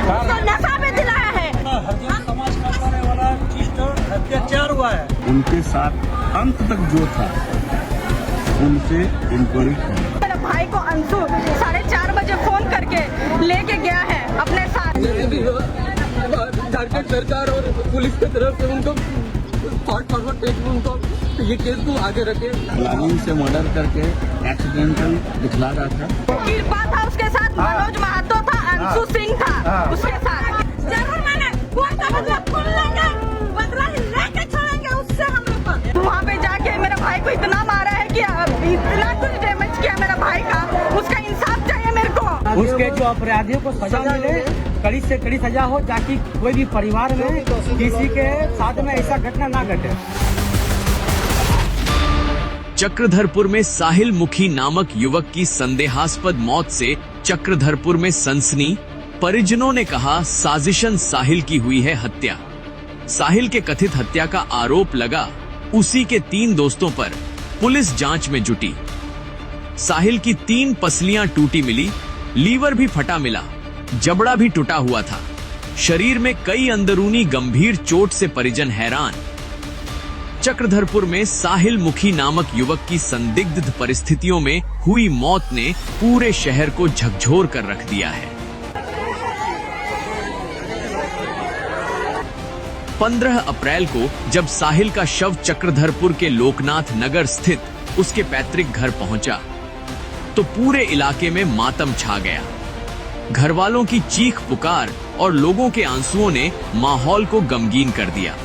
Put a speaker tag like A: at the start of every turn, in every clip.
A: उसको नशा में दिलाया है।
B: हरिजन समाज का करने वाला चीज तो अत्याचार हुआ है।
C: उनके साथ अंत तक जो था उनसे इंक्वायरी करें।
A: मेरे भाई को अंशु 4:30 बजे फोन करके लेके गया है अपने साथ।
D: झारखंड सरकार और पुलिस की तरफ से उनको फॉरवर्ड उनको ये केस को आगे रखे।
C: प्लानिंग से मर्डर करके एक्सीडेंटल दिखला रहा था।
A: कृपा था उसके साथ, मनोज महातो था, अंशु सिंह था उसके साथ। जरूर मैंने कोई का बदला खुल लेंगे, बदला लेके छोड़ेंगे उससे हम लोग। वहाँ पे जाके मेरे भाई को इतना मारा है कि इतना कुछ डैमेज किया मेरा भाई का, उसका इंसाफ चाहिए मेरे को।
E: उसके जो अपराधियों को सजा मिले, कड़ी से कड़ी सजा हो, ताकि कोई भी परिवार में किसी के साथ में ऐसा घटना ना घटे।
F: चक्रधरपुर में साहिल मुखी नामक युवक की संदेहास्पद मौत से चक्रधरपुर में सनसनी। परिजनों ने कहा साजिशन साहिल की हुई है हत्या। साहिल के कथित हत्या का आरोप लगा उसी के 3 दोस्तों पर। पुलिस जांच में जुटी। साहिल की 3 पसलियां टूटी मिली, लीवर भी फटा मिला, जबड़ा भी टूटा हुआ था। शरीर में कई अंदरूनी गंभीर चोट से परिजन हैरान। चक्रधरपुर में साहिल मुखी नामक युवक की संदिग्ध परिस्थितियों में हुई मौत ने पूरे शहर को झकझोर कर रख दिया है। 15 अप्रैल को जब साहिल का शव चक्रधरपुर के लोकनाथ नगर स्थित उसके पैतृक घर पहुंचा तो पूरे इलाके में मातम छा गया। घर वालों की चीख पुकार और लोगों के आंसुओं ने माहौल को गमगीन कर दिया।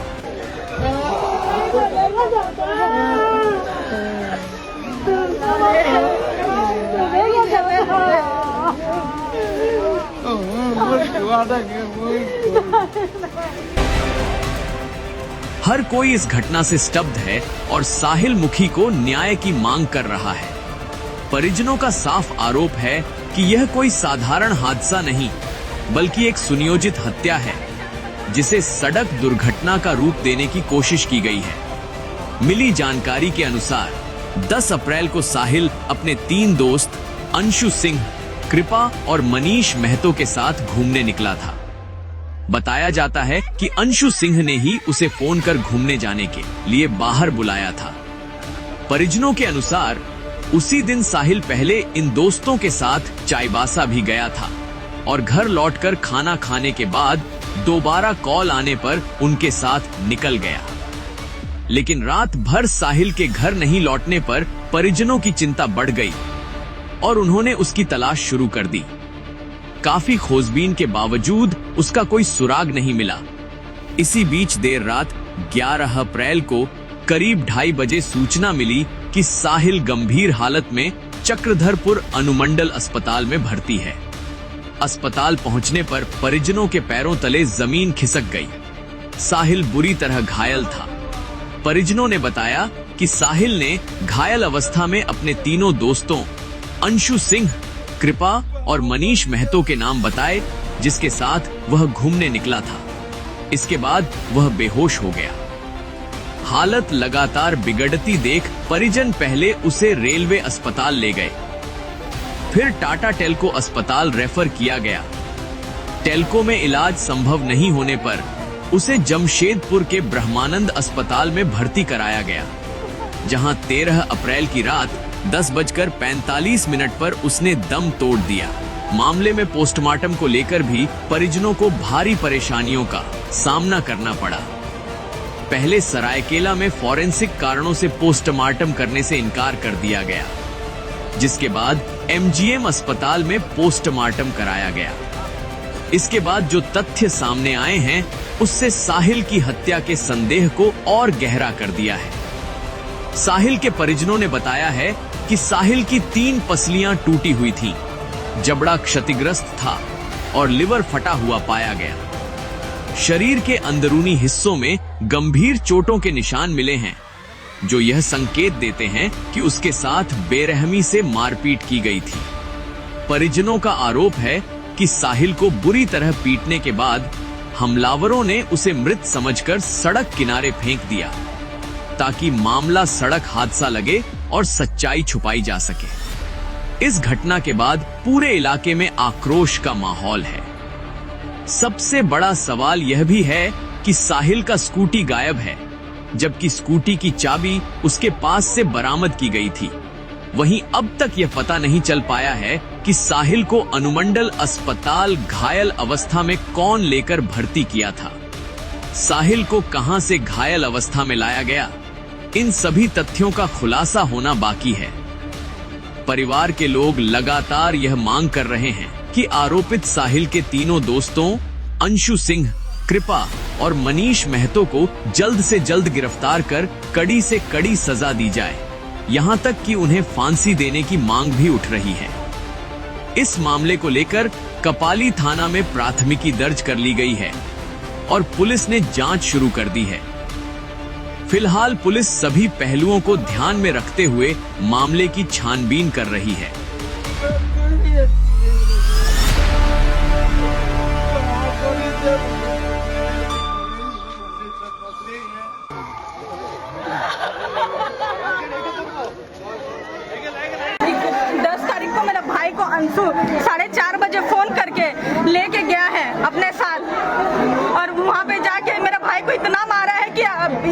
F: हर कोई इस घटना से स्तब्ध है और साहिल मुखी को न्याय की मांग कर रहा है। परिजनों का साफ आरोप है कि यह कोई साधारण हादसा नहीं, बल्कि एक सुनियोजित हत्या है, जिसे सड़क दुर्घटना का रूप देने की कोशिश की गई है। मिली जानकारी के अनुसार 10 अप्रैल को साहिल अपने 3 दोस्त अंशु सिंह, कृपा और मनीष महतो के साथ घूमने निकला था। बताया जाता है कि अंशु सिंह ने ही उसे फोन कर घूमने जाने के लिए बाहर बुलाया था। परिजनों के अनुसार उसी दिन साहिल पहले इन दोस्तों के साथ चाईबासा भी गया था और घर लौटकर खाना खाने के बाद दोबारा कॉल आने पर उनके साथ निकल गया। लेकिन रात भर साहिल के घर नहीं लौटने पर परिजनों की चिंता बढ़ गई और उन्होंने उसकी तलाश शुरू कर दी। काफी खोजबीन के बावजूद उसका कोई सुराग नहीं मिला। इसी बीच देर रात 11 अप्रैल को करीब 2:30 बजे सूचना मिली कि साहिल गंभीर हालत में चक्रधरपुर अनुमंडल अस्पताल में भर्ती है। अस्पताल पहुंचने पर परिजनों के पैरों तले जमीन खिसक गई। साहिल बुरी तरह घायल था। परिजनों ने बताया कि साहिल ने घायल अवस्था में अपने 3 दोस्तों अंशु सिंह, कृपा और मनीष महतो के नाम बताए, जिसके साथ वह घूमने निकला था। इसके बाद वह बेहोश हो गया। हालत लगातार बिगड़ती देख परिजन पहले उसे रेलवे अस्पताल ले गए, फिर टाटा टेल्को अस्पताल रेफर किया गया। टेल्को में इलाज संभव नहीं होने पर उसे जमशेदपुर के ब्रह्मानंद अस्पताल में भर्ती कराया गया, जहां 13 अप्रैल की रात 10:45 पर उसने दम तोड़ दिया। मामले में पोस्टमार्टम को लेकर भी परिजनों को भारी परेशानियों का सामना करना पड़ा। पहले सरायकेला में फॉरेंसिक कारणों से पोस्टमार्टम करने से इनकार कर दिया गया, जिसके बाद एमजीएम अस्पताल में पोस्टमार्टम कराया गया। इसके बाद जो तथ्य सामने आए हैं, उससे साहिल की हत्या के संदेह को और गहरा कर दिया है। साहिल के परिजनों ने बताया है कि साहिल की 3 पसलियां टूटी हुई थीं, जबड़ा क्षतिग्रस्त था और लिवर फटा हुआ पाया गया। शरीर के अंदरूनी हिस्सों में गंभीर चोटों के निशान मिले हैं, जो यह संकेत देते हैं कि उसके साथ बेरहमी से मारपीट की गई थी। परिजनों का आरोप है कि साहिल को बुरी तरह पीटने के बाद हमलावरों ने उसे मृत समझकर सड़क किनारे फेंक दिया, ताकि मामला सड़क हादसा लगे और सच्चाई छुपाई जा सके। इस घटना के बाद पूरे इलाके में आक्रोश का माहौल है। सबसे बड़ा सवाल यह भी है कि साहिल का स्कूटी गायब है, जबकि स्कूटी की चाबी उसके पास से बरामद की गई थी। वहीं अब तक यह पता नहीं चल पाया है कि साहिल को अनुमंडल अस्पताल घायल अवस्था में कौन लेकर भर्ती किया था। साहिल को कहां से घायल अवस्था में लाया गया, इन सभी तथ्यों का खुलासा होना बाकी है। परिवार के लोग लगातार यह मांग कर रहे हैं कि आरोपित साहिल के तीनों दोस्तों अंशु सिंह, कृपा और मनीष महतो को जल्द से जल्द गिरफ्तार कर कड़ी से कड़ी सजा दी जाए। यहां तक कि उन्हें फांसी देने की मांग भी उठ रही है। इस मामले को लेकर कपाली थाना में प्राथमिकी दर्ज कर ली गई है और पुलिस ने जांच शुरू कर दी है। फिलहाल पुलिस सभी पहलुओं को ध्यान में रखते हुए मामले की छानबीन कर रही है।
A: भाई को अंशु 4:30 बजे फोन करके लेके गया है अपने साथ, और वहाँ पे जाके मेरा भाई को इतना मारा है कि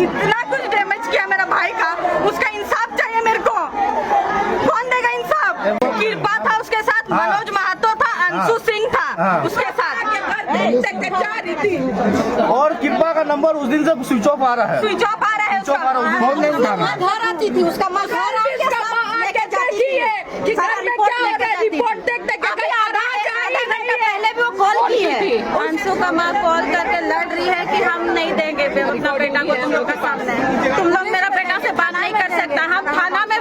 A: इतना कुछ डैमेज किया मेरा भाई का। उसका इंसाफ चाहिए मेरे को। कौन देगा इंसाफ? कृपा था उसके साथ, मनोज महतो था, अंशु सिंह था उसके साथ।
B: और कृपा का नंबर उस दिन से स्विच ऑफ आ रहा है।
A: स्विच ऑफ आ रहा है उसका।
B: फोन नहीं उठा रहा है।
A: घर आती थी उसका माँ, घर आके जाती है कि घर में क्या हो रहा है, रिपोर्ट देख के पहले भी वो कॉल की है।
G: अंशु का माँ कॉल करके लड़ रही है कि हम नहीं देंगे अपना बेटा को तुम लोग के सामने। तुम लोग मेरा बेटा से बात नहीं कर सकता, हम थाना में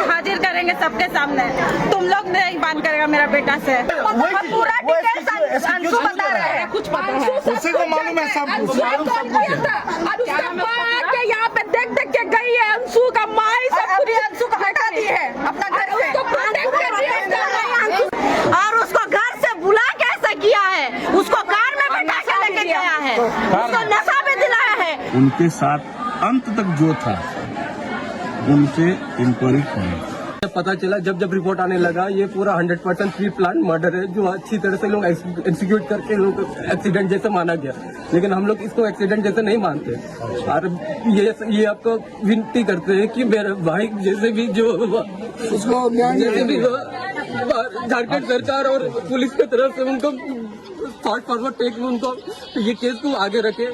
G: हाजिर करेंगे सबके सामने। तुम लोग नहीं बात करेगा मेरा बेटा से।
A: पूरा डिटेल्स अंशु बता रहा है, कुछ पता है
B: उसी को मालूम है सब कुछ।
A: यहाँ पे देख देख के गई है अंशु का माँ ही सब पूरी अंशु को हटा दी है अपना घर से, और उसको घर से बुला कैसे किया है, उसको कार में बैठा के लेके गया है, उसको नशा भी दिलाया है।
C: उनके साथ अंत तक जो था उनसे इंक्वायरी करें।
D: पता चला जब रिपोर्ट आने लगा ये पूरा 100% प्री प्लान मर्डर है, जो अच्छी तरह से लोग एग्जीक्यूट करके लोग एक्सीडेंट जैसे माना गया, लेकिन हम लोग इसको एक्सीडेंट जैसे नहीं मानते। और ये आपको विनती करते हैं कि मेरे भाई जैसे भी जो उसको जैसे भी झारखंड सरकार और पुलिस की तरफ से उनको फॉरवर्ड टेक उनको ये केस को आगे रखे।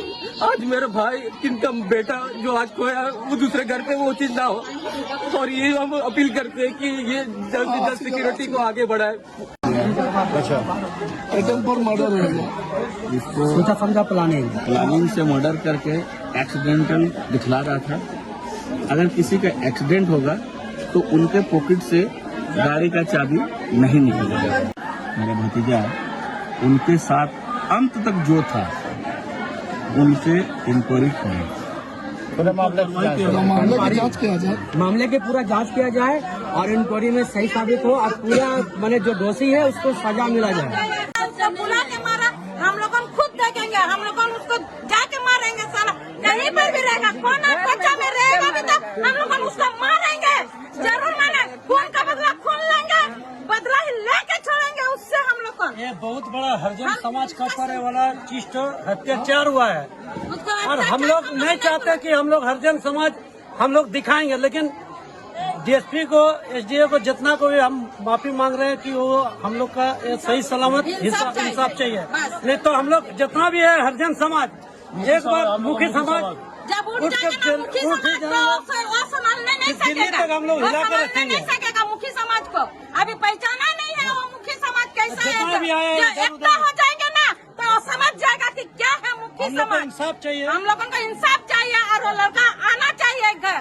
D: आज मेरा भाई किनका बेटा जो आज खोया वो दूसरे घर पे वो चीज ना हो, और ये हम अपील करते हैं कि ये जल्द से जल्द सिक्योरिटी को आगे बढ़ाए।
C: अच्छा, अटेम्प्ट फॉर मर्डर है, इसको
E: सोचा समझा
C: प्लानिंग से मर्डर करके एक्सीडेंटल दिखला रहा था। अगर किसी का एक्सीडेंट होगा तो उनके पॉकेट से गाड़ी का चाबी नहीं निकलेगा। मेरा भतीजा उनके साथ अंत तक जो था उनसे इंक्वायरी करें।
E: मामले के पूरा जांच किया जाए और इंक्वायरी में सही साबित हो और पूरा मैंने जो दोषी है उसको सजा मिला जाए।
A: बुला के मारा, हम लोग खुद देखेंगे, हम लोग उसको जाके मारेंगे साला, कहीं पर भी रहेगा, कौन बच्चा में रहेगा भी तो हम लोग उसको मारेंगे जरूर। मैंने खून का बदला खून लेंगे, बदला ही लेके छोड़ेंगे उससे हम लोग को।
B: ये बहुत बड़ा हरिजन समाज का पड़े वाला चीज तो अत्याचार हुआ है, और हम लोग नहीं चाहते कि हम लोग हरिजन समाज हम लोग दिखाएंगे, लेकिन डीएसपी को, एसडीओ को, जितना को भी हम माफी मांग रहे हैं कि वो हम लोग का सही सलामत इंसाफ चाहिए। नहीं तो हम लोग जितना भी है हरिजन समाज एक बार मुखी समाज
A: जब उठ जाएगा मुखी समाज को वो संभालने नहीं सकेगा,
B: हम लोग हिला कर रखेंगे।
A: नहीं सकेगा मुखी समाज को, अभी पहचाना नहीं है वो मुखी समाज कैसा है।
B: जितना भी आए
A: जब एकता हो जाएंगे ना तो समझ जाएगा कि क्या है मुखी
B: हम लोग को
A: समाज।
B: इंसाफ चाहिए,
A: हम लोगों को इंसाफ चाहिए, और वो लड़का आना चाहिए घर।